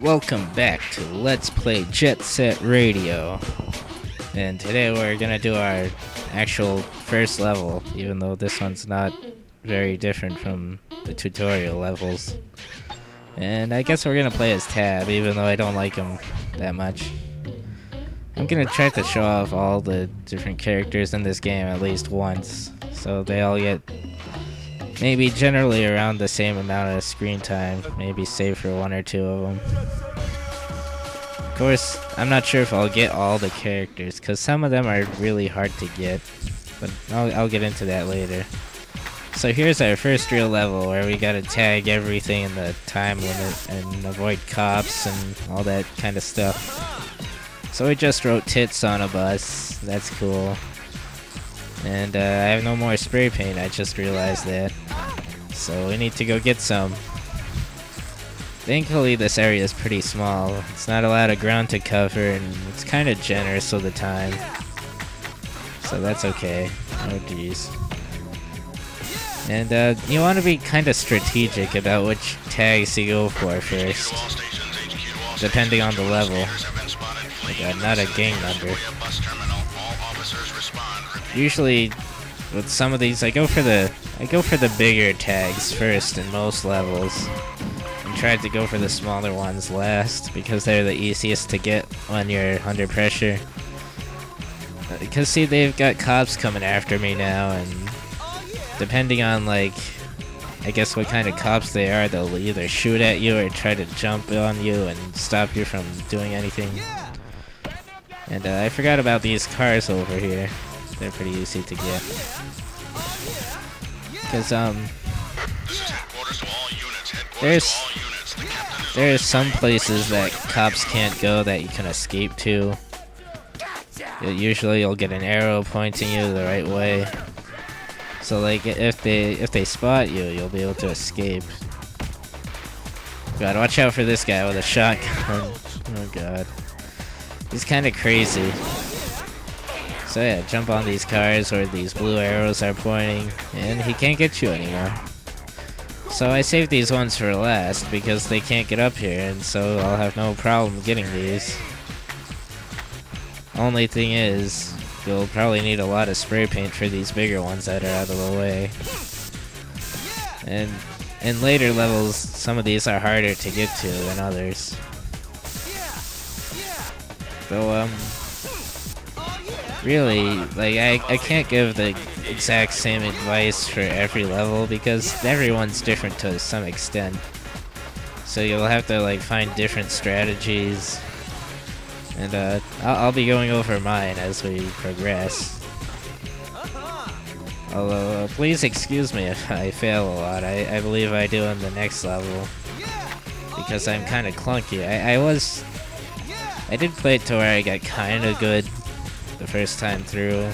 Welcome back to Let's Play Jet Set Radio. And today we're gonna do our actual first level, even though this one's not very different from the tutorial levels. And I guess we're gonna play as Tab, even though I don't like him that much. I'm gonna try to show off all the different characters in this game at least once, so they all get maybe generally around the same amount of screen time, maybe save for one or two of them. Of course, I'm not sure if I'll get all the characters, because some of them are really hard to get, but I'll get into that later. So here's our first real level, where we gotta tag everything in the time limit, and avoid cops and all that kind of stuff. So we just wrote tits on a bus, that's cool. And I have no more spray paint, I just realized that. So we need to go get some. Thankfully this area is pretty small. It's not a lot of ground to cover and it's kind of generous with the time. So that's okay. Oh geez. And you want to be kind of strategic about which tags you go for first. Depending on the level. Like not a gang member. Usually, with some of these, I go for the bigger tags first in most levels, and try to go for the smaller ones last because they're the easiest to get when you're under pressure. Because see, they've got cops coming after me now, and depending on like, I guess what kind of cops they are, they'll either shoot at you or try to jump on you and stop you from doing anything. And I forgot about these cars over here. They're pretty easy to get. Because, there's some places that cops can't go that you can escape to. Usually you'll get an arrow pointing you the right way. So like, if they spot you, you'll be able to escape. God, watch out for this guy with a shotgun. Oh god. He's kinda crazy. So yeah, jump on these cars where these blue arrows are pointing, and he can't get you anymore. So I saved these ones for last, because they can't get up here, and so I'll have no problem getting these. Only thing is, you'll probably need a lot of spray paint for these bigger ones that are out of the way. And in later levels, some of these are harder to get to than others. So, really, like, I can't give the exact same advice for every level because everyone's different to some extent. So you'll have to, like, find different strategies. And, I'll be going over mine as we progress. Although, please excuse me if I fail a lot. I believe I do in the next level. Because I'm kind of clunky. I did play it to where I got kind of good the first time through.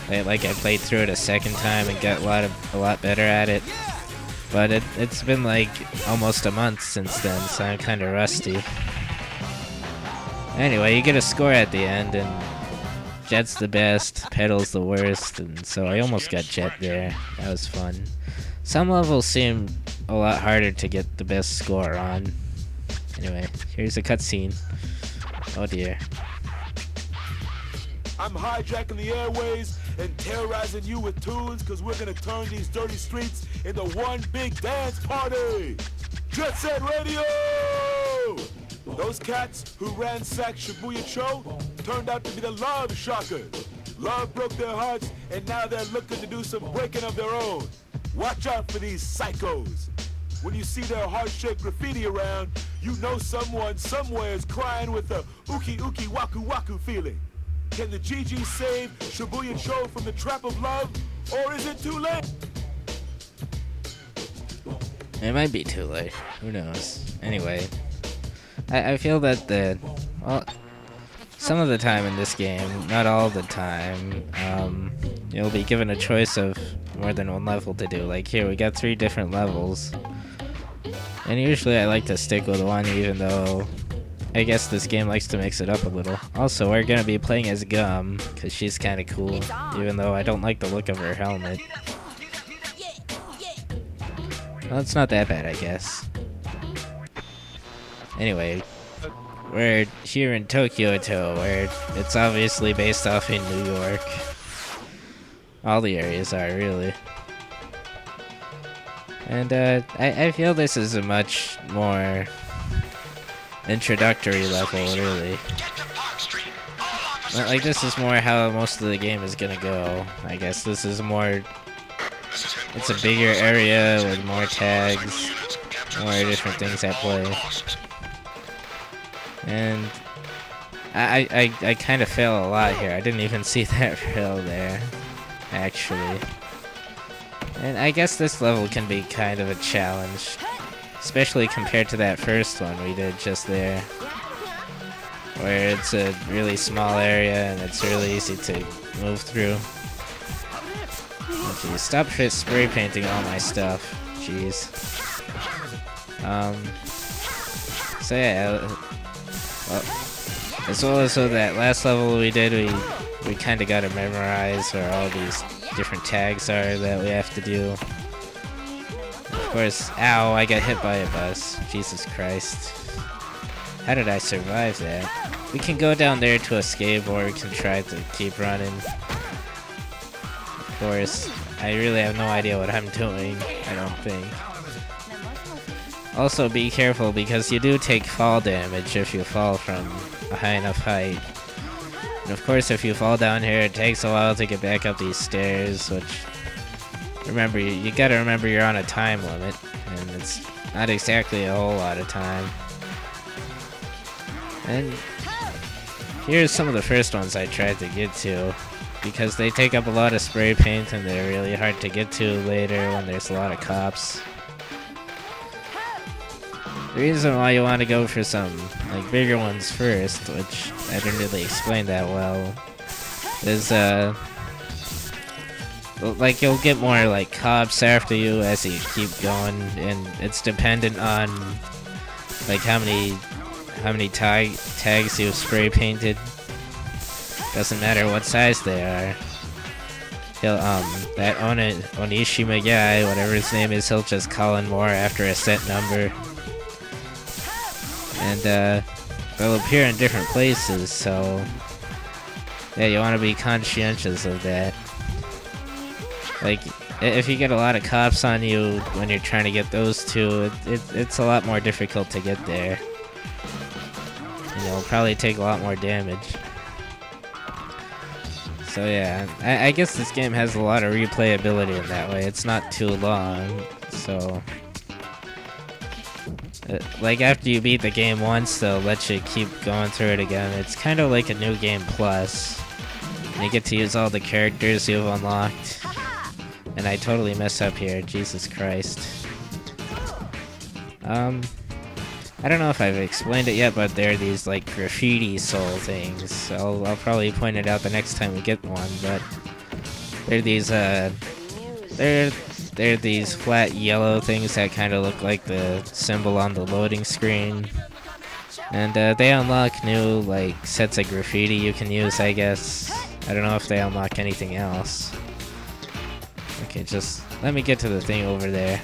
Like I played through it a second time and got a lot better at it. But it's been like almost a month since then, so I'm kind of rusty. Anyway, you get a score at the end, and Jet's the best, Pedal's the worst, and so I almost got Jet there. That was fun. Some levels seem a lot harder to get the best score on. Anyway, here's a cutscene. Oh dear. I'm hijacking the airways and terrorizing you with tunes because we're going to turn these dirty streets into one big dance party. Jet Set Radio! Those cats who ransacked Shibuya Cho turned out to be the Love Shockers. Love broke their hearts and now they're looking to do some breaking of their own. Watch out for these psychos. When you see their heart-shaped graffiti around, you know someone somewhere is crying with a uki uki waku waku feeling. Can the GG save Shibuya Cho from the trap of love, or is it too late? It might be too late. Who knows? Anyway, I feel that some of the time in this game, not all the time, you'll be given a choice of more than one level to do. Like here, we got 3 different levels. And usually I like to stick with one, even though I guess this game likes to mix it up a little. Also, we're gonna be playing as Gum, because she's kinda cool, even though I don't like the look of her helmet. Well, it's not that bad, I guess. Anyway, we're here in Tokyo, where it's obviously based off in New York. All the areas are, really. And I feel this is a much more introductory level, really. Like, this is more how most of the game is gonna go. I guess this is more... It's a bigger area with more tags, more different things at play. And I kind of fail a lot here. I didn't even see that rail there, actually. And I guess this level can be kind of a challenge, especially compared to that first one we did just there, where it's a really small area and it's really easy to move through. Okay, stop spray painting all my stuff. Jeez. So yeah, well, as well as that last level we did, we kind of got to memorize where all these different tags are that we have to do. Of course, ow, I got hit by a bus. Jesus Christ. How did I survive that? We can go down there to escape, or we can try to keep running. Of course, I really have no idea what I'm doing, I don't think. Also, be careful, because you do take fall damage if you fall from a high enough height. And of course, if you fall down here, it takes a while to get back up these stairs, which... Remember, you gotta remember you're on a time limit, and it's not exactly a whole lot of time. And here's some of the first ones I tried to get to, because they take up a lot of spray paint and they're really hard to get to later when there's a lot of cops. The reason why you want to go for some like bigger ones first, which I didn't really explain that well, is like you'll get more like cops after you as you keep going, and it's dependent on like how many tags you've spray painted. Doesn't matter what size they are. He'll that Onishima guy, whatever his name is, he'll just call in more after a set number. And they'll appear in different places, so yeah, you want to be conscientious of that. Like, if you get a lot of cops on you when you're trying to get those two, it's a lot more difficult to get there. And you'll probably take a lot more damage. So yeah, I guess this game has a lot of replayability in that way. It's not too long, so... like, after you beat the game once, they'll let you keep going through it again. It's kind of like a new game plus. And you get to use all the characters you've unlocked. And I totally mess up here, Jesus Christ. I don't know if I've explained it yet, but there are these, like, graffiti soul things. I'll probably point it out the next time we get one, but... They're these, they're these flat yellow things that kind of look like the symbol on the loading screen. And, they unlock new, like, sets of graffiti you can use, I guess. I don't know if they unlock anything else. Okay, just let me get to the thing over there.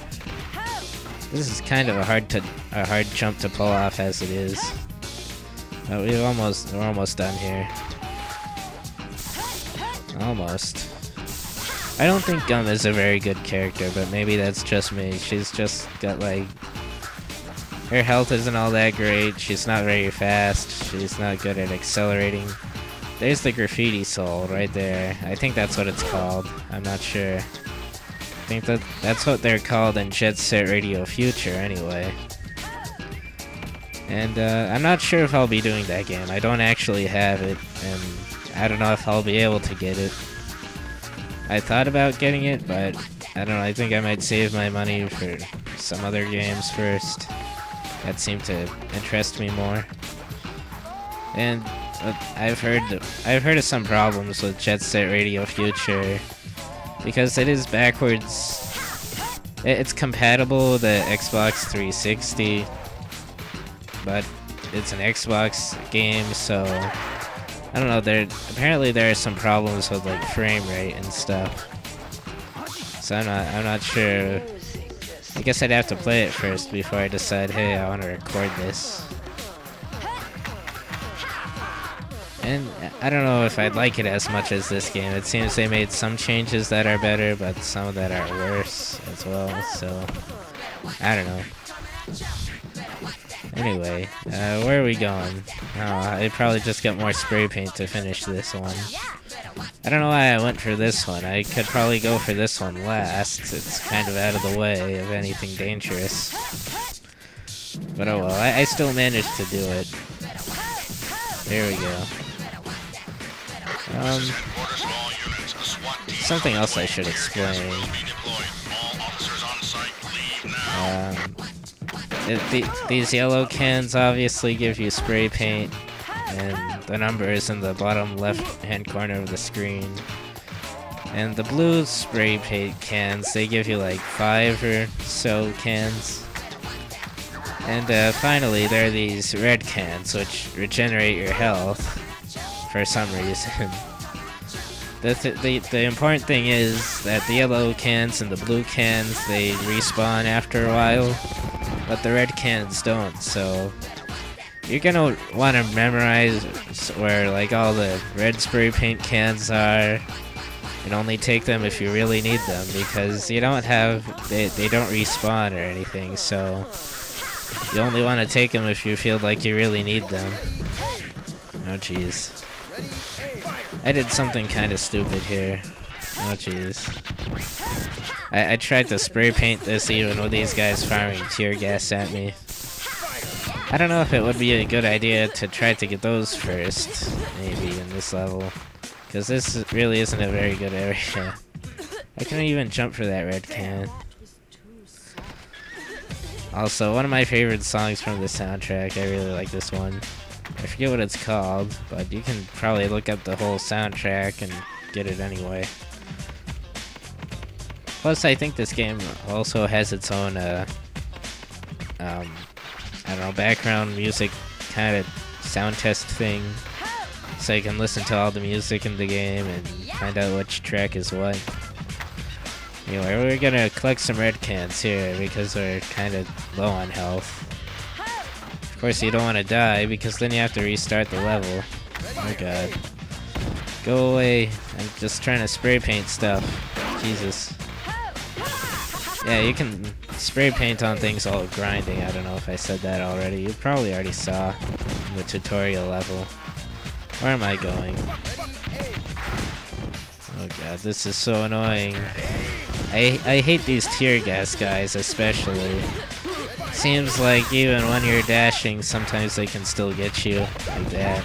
This is kind of a hard jump to pull off as it is. But we're almost done here. Almost. I don't think Gum is a very good character, but maybe that's just me. She's just got, like... Her health isn't all that great, she's not very fast, she's not good at accelerating. There's the graffiti soul right there. I think that's what it's called. I'm not sure. I think that's what they're called in Jet Set Radio Future, anyway. And I'm not sure if I'll be doing that game. I don't actually have it, and I don't know if I'll be able to get it. I thought about getting it, but I don't know. I think I might save my money for some other games first. That seemed to interest me more. And I've heard of some problems with Jet Set Radio Future. Because it is backwards. It's compatible with the Xbox 360, but it's an Xbox game, so I don't know. Apparently there are some problems with like frame rate and stuff. So I'm not sure. I guess I'd have to play it first before I decide, hey, I want to record this. And I don't know if I'd like it as much as this game. It seems they made some changes that are better, but some that are worse as well, so I don't know. Anyway, where are we going? Oh, I probably just got more spray paint to finish this one. I don't know why I went for this one. I could probably go for this one last. It's kind of out of the way of anything dangerous. But oh well, I still managed to do it. There we go. Something else I should explain. These yellow cans obviously give you spray paint, and the number is in the bottom left-hand corner of the screen. And the blue spray paint cans, they give you like 5 or so cans. And finally, there are these red cans, which regenerate your health for some reason. The important thing is that the yellow cans and the blue cans, they respawn after a while, but the red cans don't, so you're gonna want to memorize where like all the red spray paint cans are, and only take them if you really need them, because you don't have, they don't respawn or anything, so you only want to take them if you feel like you really need them. Oh jeez. I did something kind of stupid here. Oh jeez. I tried to spray paint this even with these guys firing tear gas at me. I don't know if it would be a good idea to try to get those first, maybe, in this level. Because this really isn't a very good area. I couldn't even jump for that red can. Also, one of my favorite songs from the soundtrack, I really like this one. I forget what it's called, but you can probably look up the whole soundtrack and get it anyway. Plus, I think this game also has its own, I don't know, background music kind of sound test thing. So you can listen to all the music in the game and find out which track is what. Anyway, we're gonna collect some red cans here because we're kind of low on health. Of course, you don't want to die because then you have to restart the level. Oh god. Go away. I'm just trying to spray paint stuff. Jesus. Yeah, you can spray paint on things while grinding. I don't know if I said that already. You probably already saw in the tutorial level. Where am I going? Oh god, this is so annoying. I hate these tear gas guys especially. Seems like even when you're dashing, sometimes they can still get you like that.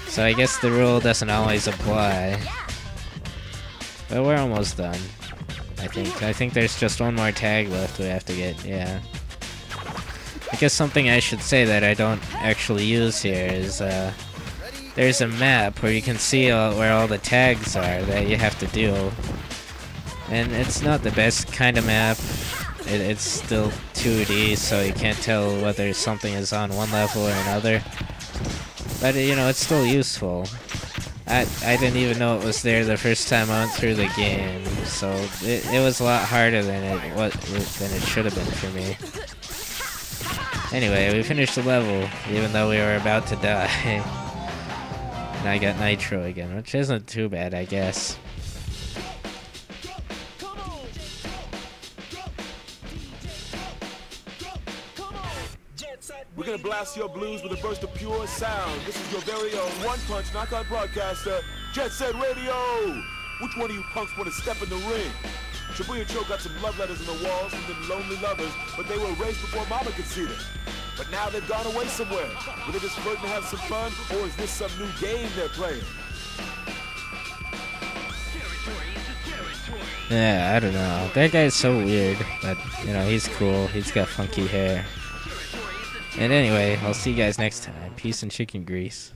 So I guess the rule doesn't always apply. But we're almost done, I think. I think there's just one more tag left we have to get, yeah. I guess something I should say that I don't actually use here is, there's a map where you can see where all the tags are that you have to do. And it's not the best kind of map. It's still 2D, so you can't tell whether something is on one level or another. But, you know, it's still useful. I didn't even know it was there the first time I went through the game, so it was a lot harder than it should have been for me. Anyway, we finished the level, even though we were about to die. And I got Nitro again, which isn't too bad, I guess. We're gonna blast your blues with a burst of pure sound. This is your very own one-punch knockout broadcaster, Jet Set Radio. Which one of you punks want to step in the ring? Shibuya Joe got some love letters in the walls from them lonely lovers, but they were erased before Mama could see them. But now they've gone away somewhere. Were they just flirting to have some fun, or is this some new game they're playing? Yeah, I don't know. That guy's so weird, but, you know, he's cool. He's got funky hair. And anyway, I'll see you guys next time. Peace and chicken grease.